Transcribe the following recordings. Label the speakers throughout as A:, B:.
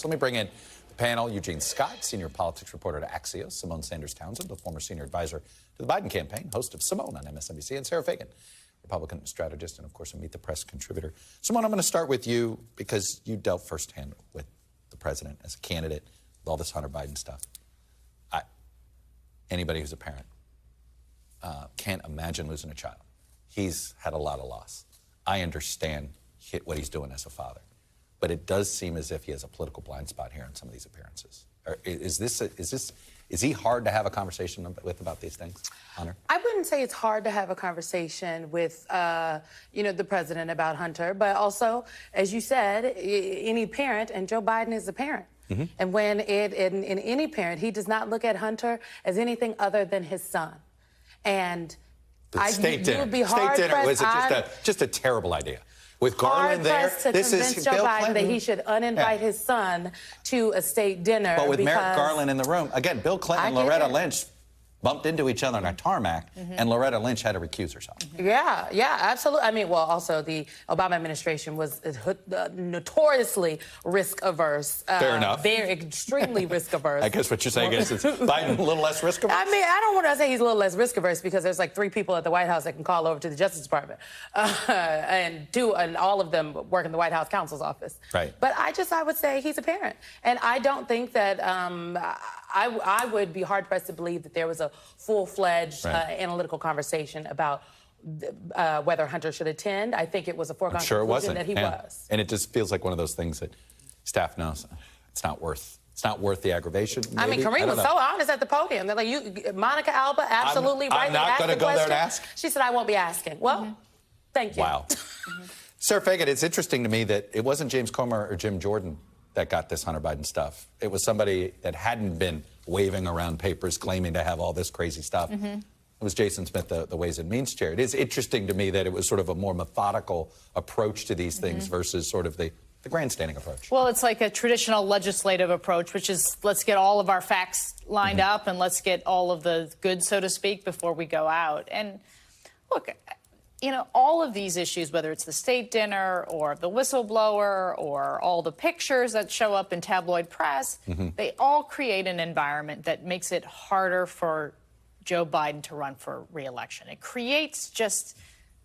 A: Let me bring in the panel. Eugene Scott, senior politics reporter to Axios. Symone Sanders-Townsend, the former senior advisor to the Biden campaign, host of Symone on MSNBC. And Sara Fagen, Republican strategist and, of course, a Meet the Press contributor. Symone, I'm going to start with you because you dealt firsthand with the president as a candidate, with all this Hunter Biden stuff. Anybody who's a parent can't imagine losing a child. He's had a lot of loss. I understand what he's doing as a father, but it does seem as if he has a political blind spot here in some of these appearances. Is he hard to have a conversation with about these things, Hunter?
B: I wouldn't say it's hard to have a conversation with, the president about Hunter, but also, as you said, any parent, and Joe Biden is a parent. Mm-hmm. And when in any parent, he does not look at Hunter as anything other than his son. And
A: state dinner was just a terrible idea. With Garland there,
B: this is Joe Bill Biden Clinton. That he should uninvite his son to a state dinner.
A: But with Merrick Garland in the room, again, Bill Clinton and Loretta Lynch bumped into each other on a tarmac, and Loretta Lynch had to recuse herself.
B: Yeah, absolutely. I mean, well, also the Obama administration was notoriously risk-averse.
A: Fair enough.
B: They're extremely risk-averse.
A: I guess what you're saying is Biden a little less risk-averse?
B: I mean, I don't want to say he's a little less risk-averse because there's like 3 people at the White House that can call over to the Justice Department, and all of them work in the White House counsel's office.
A: Right.
B: But I would say he's a parent. And I don't think that I would be hard-pressed to believe that there was a full-fledged analytical conversation about whether Hunter should attend. I think it was a foregone conclusion that he was.
A: And it just feels like one of those things that staff knows it's not worth the aggravation. Maybe.
B: I mean, Kareem was so honest at the podium. They're like, Monica Alba absolutely right.
A: I'm not going to go there and ask.
B: She said, I won't be asking. Well, thank you.
A: Wow. Sara Fagen, it's interesting to me that it wasn't James Comer or Jim Jordan that got this Hunter Biden stuff. It was somebody that hadn't been waving around papers claiming to have all this crazy stuff. It was Jason Smith, the Ways and Means chair. It is interesting to me that it was sort of a more methodical approach to these things versus sort of the grandstanding approach.
C: Well, it's like a traditional legislative approach, which is let's get all of our facts lined up and let's get all of the goods, so to speak, before we go out. And look, all of these issues, whether it's the state dinner or the whistleblower or all the pictures that show up in tabloid press, they all create an environment that makes it harder for Joe Biden to run for re-election. It creates just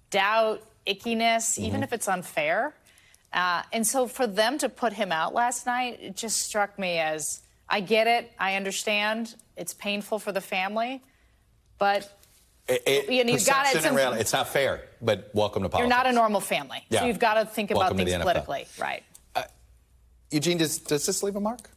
C: doubt, ickiness, even if it's unfair. And so for them to put him out last night, it just struck me as, I get it, I understand, it's painful for the family, but you've got
A: it's not fair, but welcome to politics.
C: You're not a normal family, so you've got to think about things politically, right?
A: Eugene, does this leave a mark?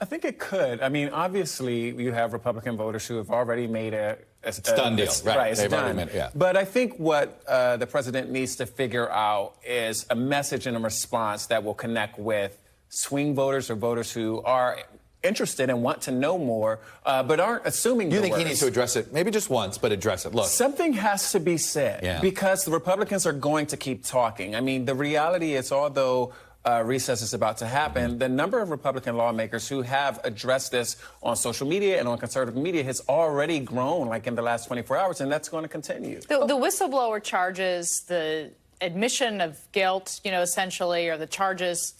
D: I think it could. I mean, obviously, you have Republican voters who have already made it's a
A: done deal, right?
D: It's done. But I think what the president needs to figure out is a message and a response that will connect with swing voters or voters who are interested and want to know more, but aren't assuming the
A: You think
D: worst.
A: he needs to address it, maybe just once, but address it. Look.
D: Something has to be said because the Republicans are going to keep talking. I mean, the reality is, although recess is about to happen, the number of Republican lawmakers who have addressed this on social media and on conservative media has already grown, like in the last 24 hours, and that's going to continue.
C: The whistleblower charges, the admission of guilt, essentially, or the charges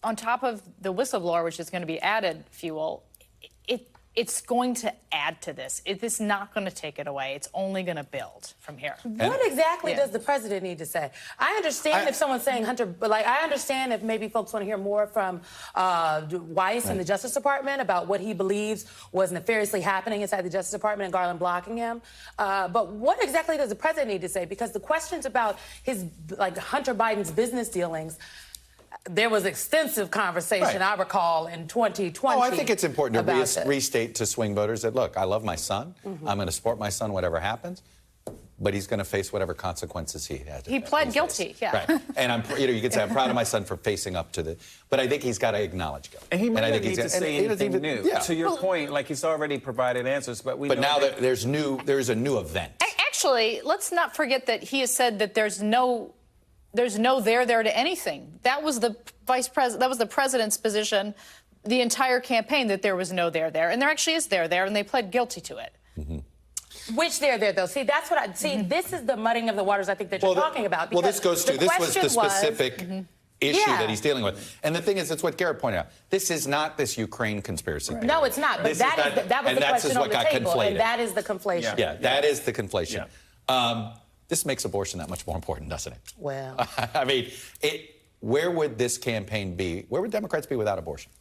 C: on top of the whistleblower, which is going to be added fuel, it's going to add to this. It's not going to take it away. It's only going to build from here.
B: What exactly does the president need to say? I understand if someone's saying Hunter, but I understand if maybe folks want to hear more from Weiss and the Justice Department about what he believes was nefariously happening inside the Justice Department and Garland blocking him. But what exactly does the president need to say? Because the questions about his, Hunter Biden's business dealings, there was extensive conversation, I recall, in 2020.
A: Oh, I think it's important to restate to swing voters that, look, I love my son. I'm going to support my son whatever happens, but he's going to face whatever consequences he has.
C: He pled guilty,
A: Right. And you could say I'm proud of my son for facing up to but I think he's got to acknagledge guilt.
D: And he might not need to say anything new. To your point, he's already provided answers, but
A: now there's a new event.
C: Actually, let's not forget that he has said that there's no there to anything. That was the president's position the entire campaign, that there was no there. And there actually is there, and they pled guilty to it.
B: Which there, though? See, that's what this is the mudding of the waters I think that you're talking about.
A: Well, this goes to, this was the specific issue that he's dealing with. And the thing is, it's what Garrett pointed out. This is not this Ukraine conspiracy theory.
B: No, it's not. But that was the question on the table.
A: Conflated.
B: And that is the conflation.
A: Yeah, that is the conflation.
D: Yeah.
A: This makes abortion that much more important, doesn't it?
B: Well.
A: I mean, where would this campaign be? Where would Democrats be without abortion?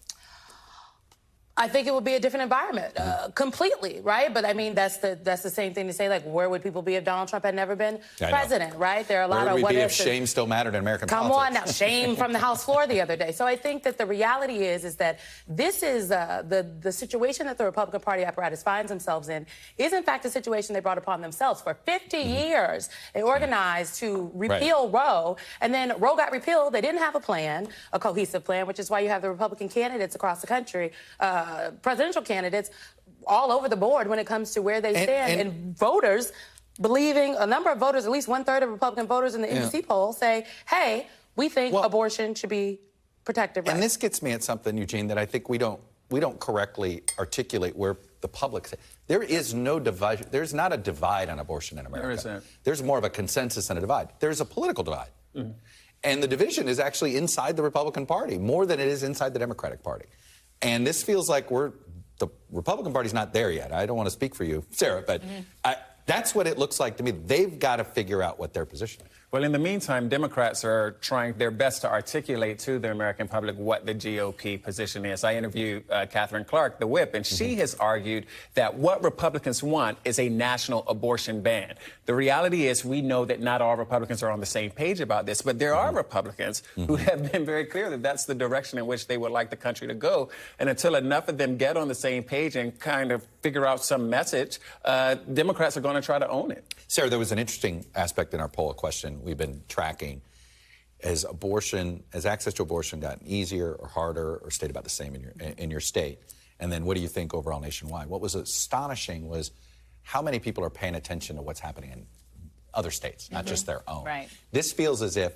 B: I think it would be a different environment, completely, right? But I mean, that's the same thing to say, like, where would people be if Donald Trump had never been president, right? There are a lot of what ifs.
A: If shame still mattered in American politics?
B: Come on now, shame from the House floor the other day. So I think that the reality is that this is the situation that the Republican Party apparatus finds themselves in is in fact a situation they brought upon themselves. For 50 years, they organized to repeal Roe, and then Roe got repealed. They didn't have a plan, a cohesive plan, which is why you have the Republican candidates across the country, presidential candidates all over the board when it comes to where they stand, and voters believing, a number of voters, at least 1/3 of Republican voters in the NBC poll say, hey, we think abortion should be protected.
A: And this gets me at something, Eugene, that I think we don't correctly articulate where the public. There is no divide. There's not a divide on abortion in America.
D: There isn't.
A: There's more of a consensus than a divide. There's a political divide. And the division is actually inside the Republican Party more than it is inside the Democratic Party. And this feels like the Republican Party's not there yet. I don't want to speak for you, Sarah, but that's what it looks like to me. They've got to figure out what their position is.
D: Well, in the meantime, Democrats are trying their best to articulate to the American public what the GOP position is. I interviewed Catherine Clark, the whip, and she has argued that what Republicans want is a national abortion ban. The reality is we know that not all Republicans are on the same page about this, but there are Republicans who have been very clear that that's the direction in which they would like the country to go. And until enough of them get on the same page and kind of figure out some message, Democrats are going to try to own it.
A: Sarah, there was an interesting aspect in our poll, a question we've been tracking. Has access to abortion gotten easier or harder or stayed about the same in your state? And then what do you think overall nationwide? What was astonishing was how many people are paying attention to what's happening in other states, not just their own.
C: Right.
A: This feels as if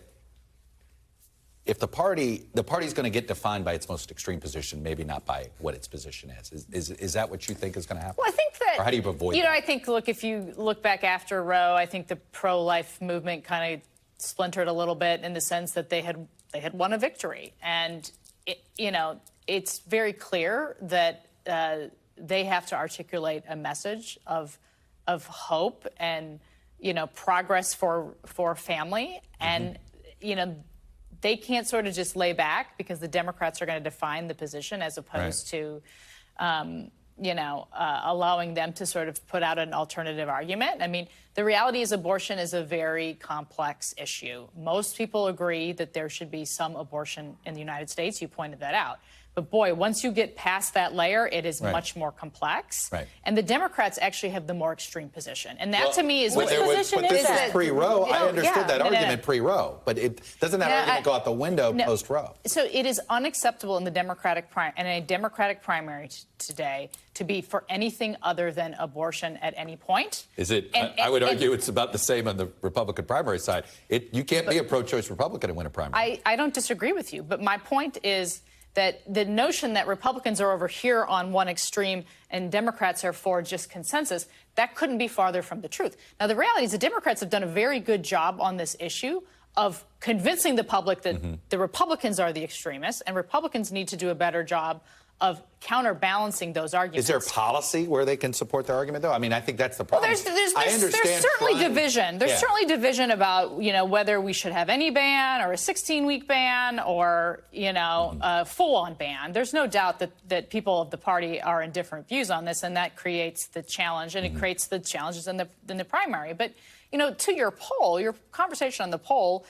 A: the party's going to get defined by its most extreme position, maybe not by what its position is. Is that what you think is going to happen?
C: Well, I think that,
A: or how do you avoid that?
C: I think, look, if you look back after Roe, I think the pro-life movement kind of splintered a little bit in the sense that they had won a victory. And, it's very clear that they have to articulate a message of hope and, progress for family. And, they can't sort of just lay back because the Democrats are going to define the position as opposed to, allowing them to sort of put out an alternative argument. I mean, the reality is abortion is a very complex issue. Most people agree that there should be some abortion in the United States. You pointed that out. But boy, once you get past that layer, it is much more complex. Right. And the Democrats actually have the more extreme position. And that to me is
B: what position is
A: this
B: that?
A: is pre-Roe. I understood that argument pre-Roe, but doesn't that argument go out the window post-Roe?
C: So it is unacceptable in the Democratic primary today to be for anything other than abortion at any point.
A: Is it? I would argue it's about the same on the Republican primary side. You can't be a pro-choice Republican and win a primary.
C: I don't disagree with you, but my point is that the notion that Republicans are over here on one extreme and Democrats are for just consensus, that couldn't be farther from the truth. Now, the reality is the Democrats have done a very good job on this issue of convincing the public that the Republicans are the extremists, and Republicans need to do a better job of counterbalancing those arguments.
A: Is there policy where they can support their argument, though? I mean, I think that's the problem.
C: Well, there's certainly division. There's certainly division about, whether we should have any ban or a 16-week ban or, a full-on ban. There's no doubt that people of the party are in different views on this, and that creates the challenge, and it creates the challenges in the primary. But, to your poll, your conversation on the poll,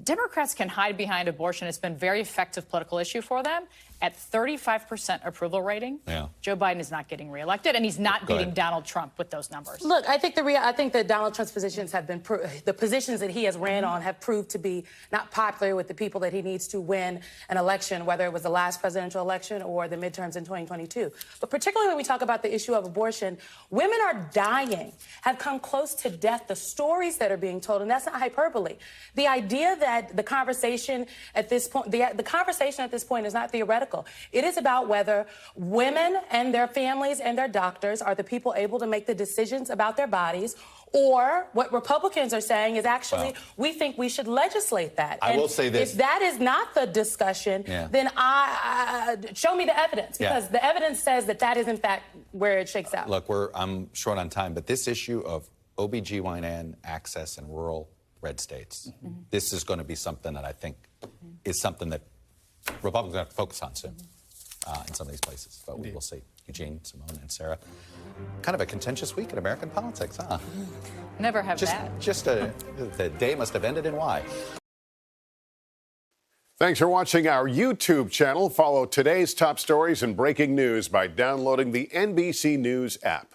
C: Democrats can hide behind abortion. It's been a very effective political issue for them. At 35% approval rating, Joe Biden is not getting reelected, and he's not beating Donald Trump with those numbers.
B: Look, I think that Donald Trump's positions have been the positions that he has ran on have proved to be not popular with the people that he needs to win an election, whether it was the last presidential election or the midterms in 2022. But particularly when we talk about the issue of abortion, women are dying, have come close to death. The stories that are being told, and that's not hyperbole. The idea that the conversation at this point, the conversation at this point is not theoretical. It is about whether women and their families and their doctors are the people able to make the decisions about their bodies, or what Republicans are saying is actually, we think we should legislate that.
A: I will say this.
B: If that is not the discussion, then show me the evidence, because the evidence says that that is, in fact, where it shakes out.
A: Look, I'm short on time, but this issue of OBGYN access in rural red states, this is going to be something that I think is something that Republicans have to focus on soon in some of these places. But we will see. Eugene, Symone, and Sara. Kind of a contentious week in American politics, huh?
C: Never have that.
A: The day must have ended in Y.
E: Thanks for watching our YouTube channel. Follow today's top stories and breaking news by downloading the NBC News app.